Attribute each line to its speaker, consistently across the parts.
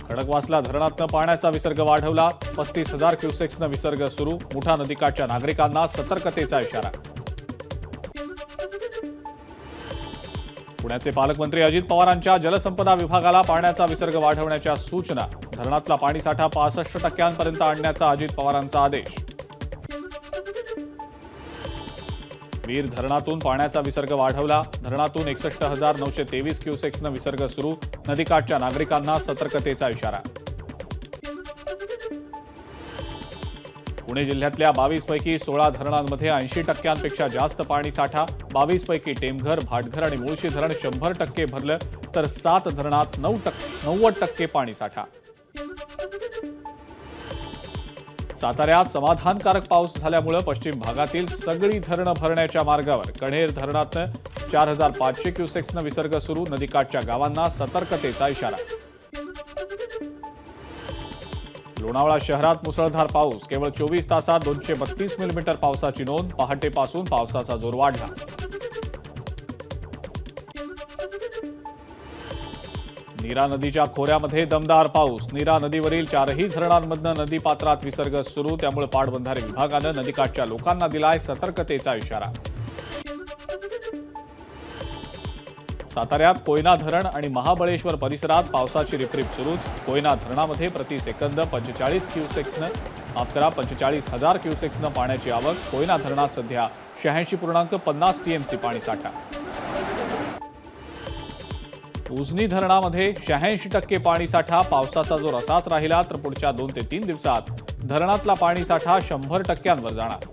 Speaker 1: खडकवासला धरणातनं पाण्याचा विसर्ग वाढवला. 35,000 क्युसेक्सनं विसर्ग सुरू. मुठा नदीकाठच्या नागरिकांना सतर्कतेचा इशारा. पुण्याचे पालकमंत्री अजित पवारांच्या जलसंपदा विभागाला पाण्याचा विसर्ग वाढवण्याच्या सूचना. धरणातला पाणीसाठा 65% आणण्याचा अजित पवारांचा आदेश. वीर धरणातून पाण्याचा विसर्ग वाढवला. धरणातून 61,923 क्युसेक्सनं विसर्ग सुरू. नदीकाठच्या नागरिकांना सतर्कतेचा इशारा. पुणे जिल्ह्यातल्या 22 पैकी 16 धरणांमध्ये 80% जास्त पाणीसाठा. 22 पैकी टेमघर, भाटघर आणि मुळशी धरण 100% भरलं, तर 7 धरणात 90% पाणीसाठा. साताऱ्यात समाधानकारक पाऊस झाल्यामुळे पश्चिम भागातील सगळी धरणं भरण्याच्या मार्गावर. कण्हेर धरणातनं 4,500 क्युसेक्सनं विसर्ग सुरू. नदीकाठच्या गावांना सतर्कतेचा इशारा. लोणावळा शहरात मुसळधार पाऊस. केवळ 24 तासात 232 मिलीमीटर पावसाची नोंद. पहाटेपासून पावसाचा जोर वाढला. नीरा नदीच्या खोऱ्यामध्ये दमदार पाऊस. नीरा नदीवरील 4ही धरणांमधनं नदीपात्रात विसर्ग सुरू. त्यामुळे पाटबंधारे विभागानं नदीकाठच्या लोकांना दिलाय सतर्कतेचा इशारा. साताऱ्यात कोयना धरण आणि महाबळेश्वर परिसरात पावसाची रिपरिप सुरूच. कोयना धरणामध्ये प्रति सेकंद 45 क्युसेक्सनं पाण्याची आवक. कोयना धरणात सध्या 86.50 टीएमसी पाणीसाठा. उजनी धरणामध्ये 86% पाणीसाठा. पावसाचा जोर असाच राहिला तर पुढच्या 2 ते 3 दिवसात धरणातला पाणीसाठा 100%वर जाणार.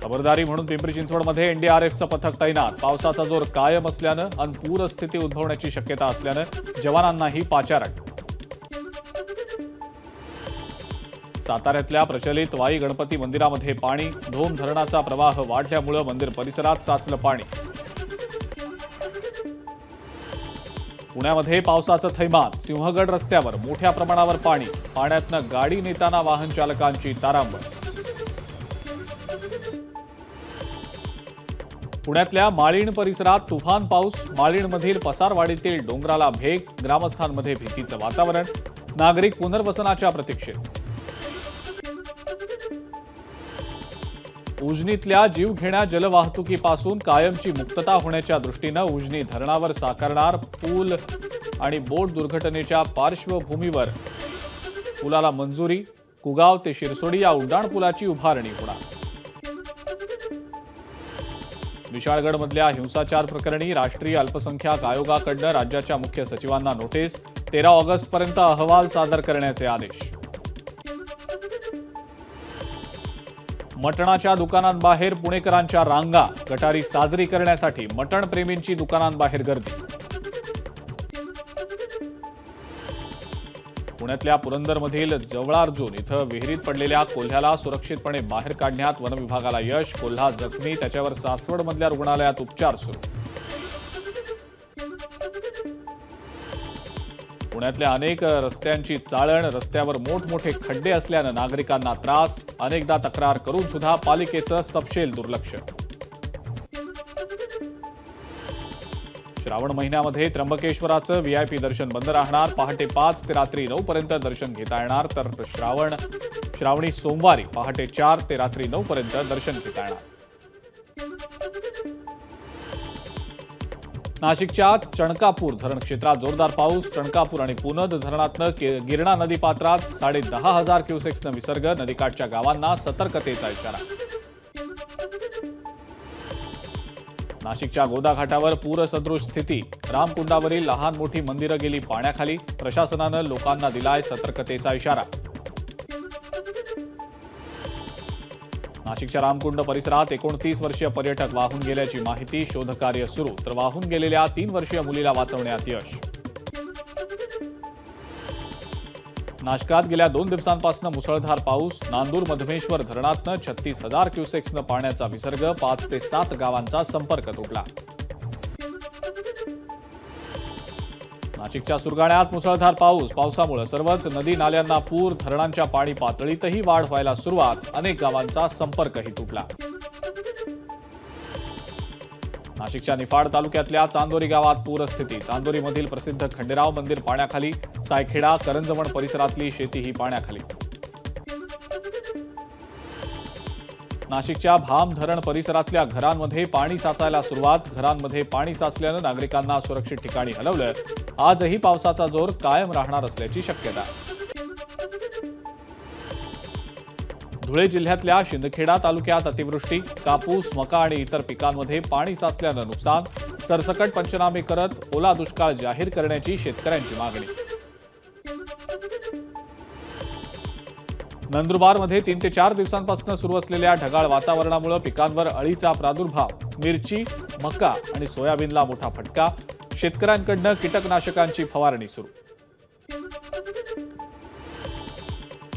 Speaker 1: खबरदारी म्हणून पिंपरी चिंचवडमध्ये एनडीआरएफचं पथक तैनात. पावसाचा जोर कायम असल्यानं आणि पूरस्थिती उद्भवण्याची शक्यता असल्यानं जवानांनाही पाचारण. साताऱ्यातल्या प्रचलित वाई गणपती मंदिरामध्ये पाणी. धोम धरणाचा प्रवाह वाढल्यामुळे मंदिर परिसरात साचलं पाणी. पुण्यामध्ये पावसाचं थैमान. सिंहगड रस्त्यावर मोठ्या प्रमाणावर पाणी. पाण्यातनं गाडी नेताना वाहन चालकांची तारांबळ. पुण्यातल्या माळीण परिसरात तुफान पाऊस. माळीणमधील पसारवाडीतील डोंगराला भेग. ग्रामस्थांमध्ये भीतीचं वातावरण. नागरिक पुनर्वसनाच्या प्रतीक्षेत. उजनीतल्या जीवघेण्या जलवाहतुकीपासून कायमची मुक्तता होण्याच्या दृष्टीनं उजनी धरणावर साकारणार पूल आणि बोट दुर्घटनेच्या पार्श्वभूमीवर पुलाला मंजुरी. कुगाव ते शिरसोडी या उड्डाणपुलाची उभारणी होणार. विशाळगडमधल्या हिंसाचार प्रकरणी राष्ट्रीय अल्पसंख्याक आयोगाकडून राज्याच्या मुख्य सचिवांना नोटीस. 13 ऑगस्टपर्यंत अहवाल सादर करण्याचे आदेश. मटणाच्या दुकानांबाहेर पुणेकरांच्या रांगा. गटारी साजरी करण्यासाठी मटण प्रेमींची दुकानांबाहेर गर्दी. पुण्यातल्या पुरंदरमधील जवळार्जुन इथं विहिरीत पडलेल्या कोल्ह्याला सुरक्षितपणे बाहेर काढण्यात वनविभागाला यश. कोल्हा जखमी. त्याच्यावर सासवडमधल्या रुग्णालयात उपचार सुरू. पुण्यातल्या अनेक रस्त्यांची चाळण. रस्त्यावर मोठमोठे खड्डे असल्यानं नागरिकांना त्रास. अनेकदा तक्रार करून सुद्धा पालिकेचं सपशेल दुर्लक्ष. श्रावण महिन्यामध्ये त्र्यंबकेश्वराचं व्हीआयपी दर्शन बंद राहणार. पहाटे 5 ते रात्री 9 पर्यंत दर्शन घेता येणार. तर श्रावणी सोमवारी पहाटे 4 ते रात्री 9 पर्यंत दर्शन घेता येणार. नाशिकच्या चणकापूर धरण क्षेत्रात जोरदार पाऊस. चणकापूर आणि पुनद धरणातनं गिरणा नदीपात्रात 10,500 क्युसेक्सनं विसर्ग. नदीकाठच्या गावांना सतर्कतेचा इशारा. नाशिकच्या गोदाघाटावर पूरसदृश स्थिती. रामकुंडावरील लहान मोठी मंदिरं गेली पाण्याखाली. प्रशासनानं लोकांना दिलाय सतर्कतेचा इशारा. नाशिकच्या रामकुंड परिसरात 29 वर्षीय पर्यटक वाहून गेल्याची माहिती. शोधकार्य सुरू. तर वाहून गेलेल्या 3 वर्षीय मुलीला वाचवण्यात यश. नाशकात गेल्या 2 दिवसांपासून मुसळधार पाऊस. नांदूर मधमेश्वर धरणातनं 36,000 क्युसेक्सनं पाण्याचा विसर्ग. 5 ते 7 गावांचा संपर्क तुटला. नाशिकच्या सुरगाण्यात मुसळधार पाऊस. पावसामुळे सर्वच नदी नाल्यांना पूर. धरणांच्या पाणी पातळीतही वाढ व्हायला सुरुवात. अनेक गावांचा संपर्कही तुटला. नाशिक नाशिकच्या निफाड तालुक्यातल्या चांदोरी गावात पूरस्थिती। चांदोरीमधील प्रसिद्ध खंडेराव मंदिर पाण्याखाली, सायखेडा करंजवण परिसरातली शेतीही पाण्याखाली। नाशिकच्या भाम धरण परिसरातल्या घरांमध्ये पाणी साचायला सुरुवात। घरांमध्ये पाणी साचल्यानं नागरिकांना सुरक्षित ठिकाणी हलवलं। आजही पावसाचा जोर कायम राहणार असल्याची शक्यता। धुळे जिल्ह्यातल्या शिंदखेडा तालुक्यात अतिवृष्टी। कापूस, मका आणि इतर पिकांमध्ये पाणी साचल्यानं नुकसान। सरसकट पंचनामे करत ओला दुष्काळ जाहीर करण्याची शेतकऱ्यांची मागणी। नंदुरबारमध्ये 3 ते 4 दिवसांपासून सुरू असलेल्या ढगाळ वातावरणामुळे पिकांवर अळीचा प्रादुर्भाव। मिरची, मका आणि सोयाबीनला मोठा फटका। शेतकऱ्यांकडून कीटकनाशकांची फवारणी सुरू।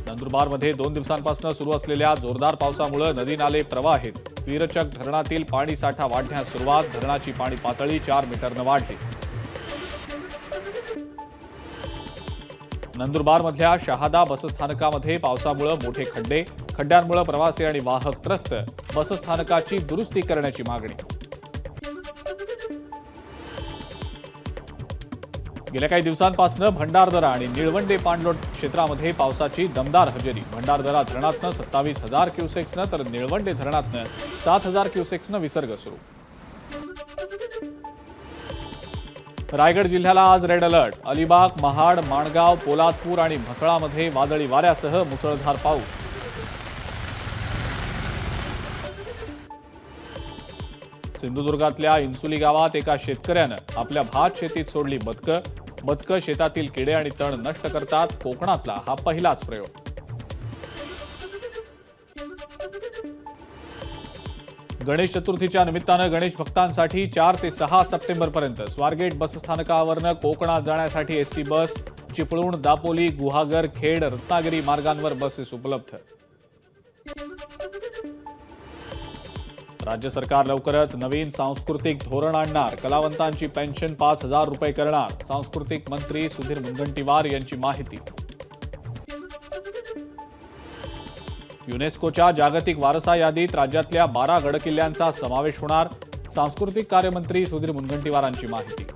Speaker 1: नंदुरबारमध्ये 2 दिवसांपासून सुरू असलेल्या जोरदार पावसामुळे नदी नाले प्रवाहित। वीरचक धरणातील पाणी साठा वाढण्यास सुरुवात। धरणाची पाणी पातळी 4 मीटरनं वाढली। नंदुरबारमधल्या शहादा बसस्थानकामध्ये पावसामुळे मोठे खड्डे। खड्ड्यांमुळे प्रवासी आणि वाहक त्रस्त। बसस्थानकाची दुरुस्ती करण्याची मागणी। गेल्या काही दिवसांपासून भंडारदरा आणि निळवंडे पाणलोट क्षेत्रामध्ये पावसाची दमदार हजेरी। भंडारदरा धरणातनं 27,000 क्युसेक्सनं तर निळवंडे धरणातनं 7,000 क्युसेक्सनं विसर्ग सुरू। रायगड जिल्ह्याला आज रेड अलर्ट। अलिबाग, महाड, माणगाव, पोलादपूर आणि म्हसळामध्ये वादळी वाऱ्यासह मुसळधार पाऊस। सिंधुदुर्गातल्या इन्सुली गावात एका शेतकऱ्यानं आपल्या भात शेतीत सोडली बदकं। बदकं शेतातील किडे आणि तण नष्ट करतात। कोकणातला हा पहिलाच प्रयोग। गणेश चतुर्थीच्या निमित्तानं गणेश भक्तांसाठी 4 ते 6 सप्टेंबरपर्यंत स्वारगेट बसस्थानकावरनं कोकणात जाण्यासाठी एसटी बस। चिपळूण, दापोली, गुहागर, खेड, रत्नागिरी मार्गांवर बसेस उपलब्ध। राज्य सरकार लवकरच नवीन सांस्कृतिक धोरण आणणार। कलावंतांची पेन्शन 5,000 रुपये करणार। सांस्कृतिक मंत्री सुधीर मुनगंटीवार यांची माहिती। युनेस्कोच्या जागतिक वारसा यादीत राज्यातल्या 12 गडकिल्ल्यांचा समावेश होणार। सांस्कृतिक कार्यमंत्री सुधीर मुनगंटीवारांची माहिती।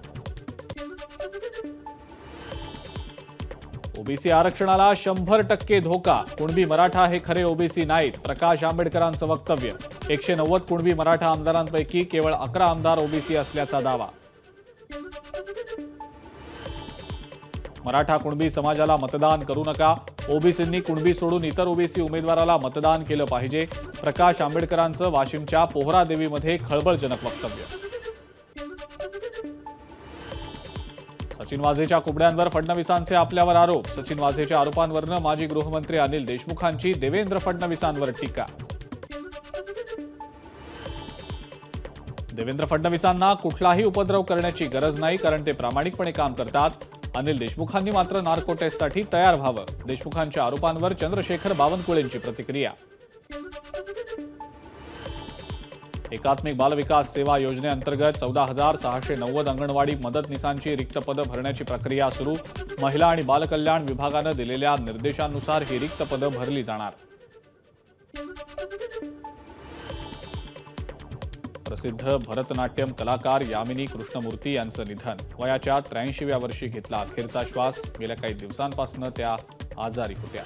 Speaker 1: ओबीसी आरक्षणाला 100% धोका। कुणबी मराठा हे खरे ओबीसी नाहीत। प्रकाश आंबेडकरांचं वक्तव्य। 190 कुणबी मराठा आमदारांपैकी केवळ 11 आमदार ओबीसी असल्याचा दावा। मराठा कुणबी समाजाला मतदान करू नका। ओबीसींनी कुणबी सोडून इतर ओबीसी उमेदवाराला मतदान केलं पाहिजे। प्रकाश आंबेडकरांचं वाशिमच्या पोहरादेवीमध्ये खळबळजनक वक्तव्य। सचिन वाझेच्या कुबड्यांवर फडणवीसांचे आपल्यावर आरोप। सचिन वाझेच्या आरोपांवरनं माजी गृहमंत्री अनिल देशमुखांची देवेंद्र फडणवीसांवर टीका। देवेंद्र फडणवीसांना कुठलाही उपद्रव करण्याची गरज नाही, कारण ते प्रामाणिकपणे काम करतात। अनिल देशमुखांनी मात्र नार्को टेस्टसाठी तयार व्हावं। देशमुखांच्या आरोपांवर चंद्रशेखर बावनकुळेंची प्रतिक्रिया। एकात्मिक बालविकास सेवा योजनेअंतर्गत 14,690 अंगणवाडी मदतनीसांची रिक्त पदं भरण्याची प्रक्रिया सुरू। महिला आणि बालकल्याण विभागानं दिलेल्या निर्देशांनुसार ही रिक्त पदं भरली जाणार। प्रसिद्ध भरतनाट्यम कलाकार यामिनी कृष्णमूर्ती यांचं निधन। वयाच्या 83व्या वर्षी घेतला अखेरचा श्वास। गेल्या काही दिवसांपासून त्या आजारी होत्या।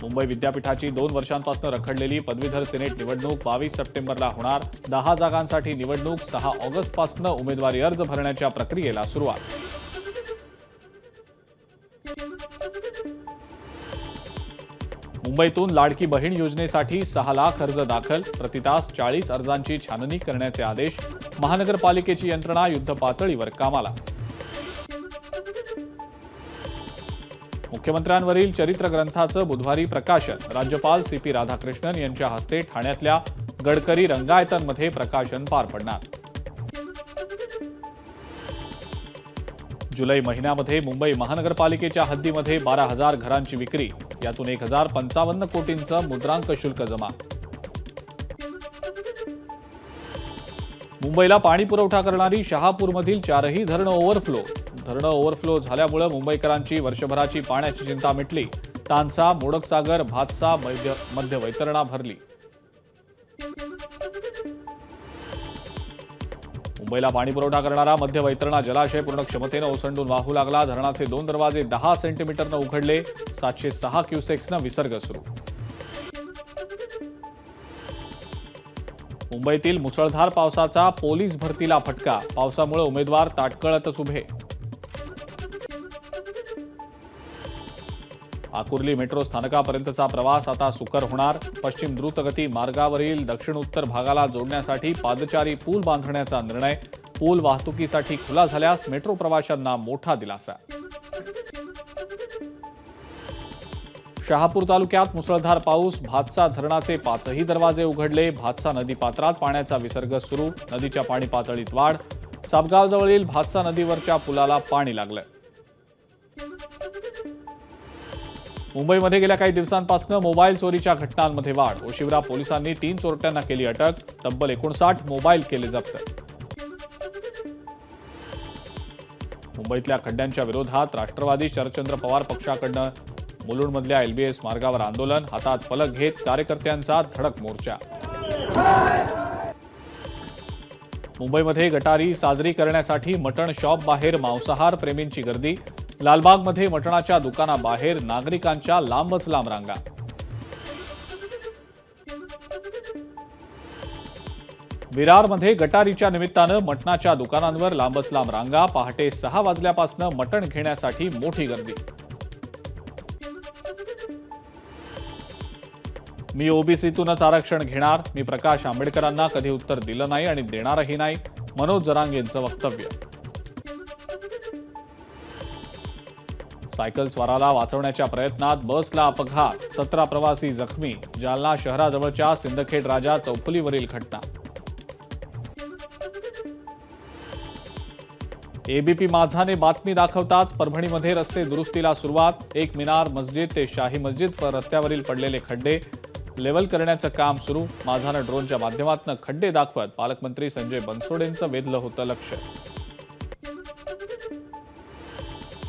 Speaker 1: मुंबई विद्यापीठाची 2 वर्षांपासून रखडलेली पदवीधर सिनेट निवडणूक 22 सप्टेंबरला होणार। 10 जागांसाठी निवडणूक। 6 ऑगस्टपासून उमेदवारी अर्ज भरण्याच्या प्रक्रियेला सुरुवात। मुंबईतून लाडकी बहीण योजनेसाठी 6 लाख अर्ज दाखल। प्रतितास 40 अर्जांची छाननी करण्याचे आदेश। महानगरपालिकेची यंत्रणा युद्धपातळीवर कामाला। मुख्यमंत्र्यांवरील चरित्र ग्रंथाचं बुधवारी प्रकाशन। राज्यपाल CP राधाकृष्णन यांच्या हस्ते ठाण्यातल्या गडकरी रंगायतनमध्ये प्रकाशन पार पडणार। जुलै महिन्यामध्ये मुंबई महानगरपालिकेच्या हद्दीमध्ये 12,000 घरांची विक्री। यातून 1,055 कोटींचं मुद्रांक शुल्क जमा। मुंबईला पाणी पुरवठा करणारी शहापूरमधील 4ही धरणं ओव्हरफ्लो। धरणं ओव्हरफ्लो झाल्यामुळे मुंबईकरांची वर्षभराची पाण्याची चिंता मिटली। तानसा, मोडकसागर, भातसा, मध्य वैतरणा भरली। मुंबईला पाणीपुरवठा करणारा मध्य वैतरणा जलाशय पूर्ण क्षमतेनं ओसंडून वाहू लागला. धरणाचे 2 दरवाजे 10 सेंटीमीटरनं उघडले. 706 क्युसेक्सनं विसर्ग सुरू. मुंबईतील मुसळधार पावसाचा पोलीस भरतीला फटका. पावसामुळे उमेदवार ताटकळतच उभे. आकुर्ली मेट्रो स्थानकापर्यंतचा प्रवास आता सुकर होणार. पश्चिम द्रुतगती मार्गावरील दक्षिण उत्तर भागाला जोडण्यासाठी पादचारी पूल बांधण्याचा निर्णय. पूल वाहतुकीसाठी खुला झाल्यास मेट्रो प्रवाशांना मोठा दिलासा. शहापूर तालुक्यात मुसळधार पाऊस. भातसा धरणाचे 5ही दरवाजे उघडले. भातसा नदी पात्रात पाण्याचा विसर्ग सुरू. नदीच्या पाणी पातळीत वाढ. सापगावजवळील भातसा नदीवरच्या पुलाला पाणी लागलं. मुंबईमध्ये गेल्या काही दिवसांपासून मोबाईल चोरीच्या घटनांमध्ये वाढ. ओशिवरा पोलिसांनी 3 चोरट्यांना केली अटक. तब्बल 59 मोबाईल केले जप्त. मुंबईतल्या खड्ड्यांच्या विरोधात राष्ट्रवादी शरदचंद्र पवार पक्षाकडनं मुलुंडमधल्या LBS मार्गावर आंदोलन. हातात फलक घेत कार्यकर्त्यांचा धडक मोर्चा. मुंबईमध्ये गटारी साजरी करण्यासाठी मटण शॉप बाहेर मांसाहार प्रेमींची गर्दी. लालबागमध्ये मटणाच्या दुकानाबाहेर नागरिकांच्या लांबच लांब रांगा. विरारमध्ये गटारीच्या निमित्तानं मटणाच्या दुकानांवर लांबच लांब रांगा. पहाटे 6 वाजल्यापासून मटण घेण्यासाठी मोठी गर्दी. मी ओबीसीतूनच आरक्षण घेणार. मी प्रकाश आंबेडकरांना कधी उत्तर दिलं नाही आणि देणारही नाही. मनोज जरांगेंचं वक्तव्य. सायकल स्वाराला वाचवण्याच्या प्रयत्नात बसला अपघात. 17 प्रवासी जखमी. जालना शहराजवळच्या सिंदखेड राजा चौफुलीवरील घटना. एबीपी माझाने बातमी दाखवताच परभणीमध्ये रस्ते दुरुस्तीला सुरुवात. एक मिनार मस्जिद ते शाही मस्जिद रस्त्यावरील पडलेले खड्डे लेवल करण्याचं काम सुरू. माझानं ड्रोनच्या माध्यमातून खड्डे दाखवत पालकमंत्री संजय बनसोडेंचं वेधलं होतं लक्ष.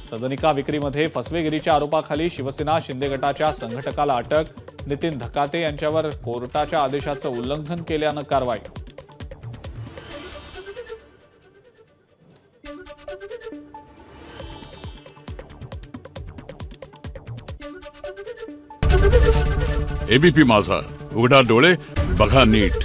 Speaker 1: सदनिका विक्रीमध्ये फसवेगिरीच्या आरोपाखाली शिवसेना शिंदे गटाच्या संघटकाला अटक. नितीन धकाते यांच्यावर कोर्टाच्या आदेशाचं उल्लंघन केल्यानं कारवाई.
Speaker 2: एबीपी माझा, उघडा डोळे बघा नीट.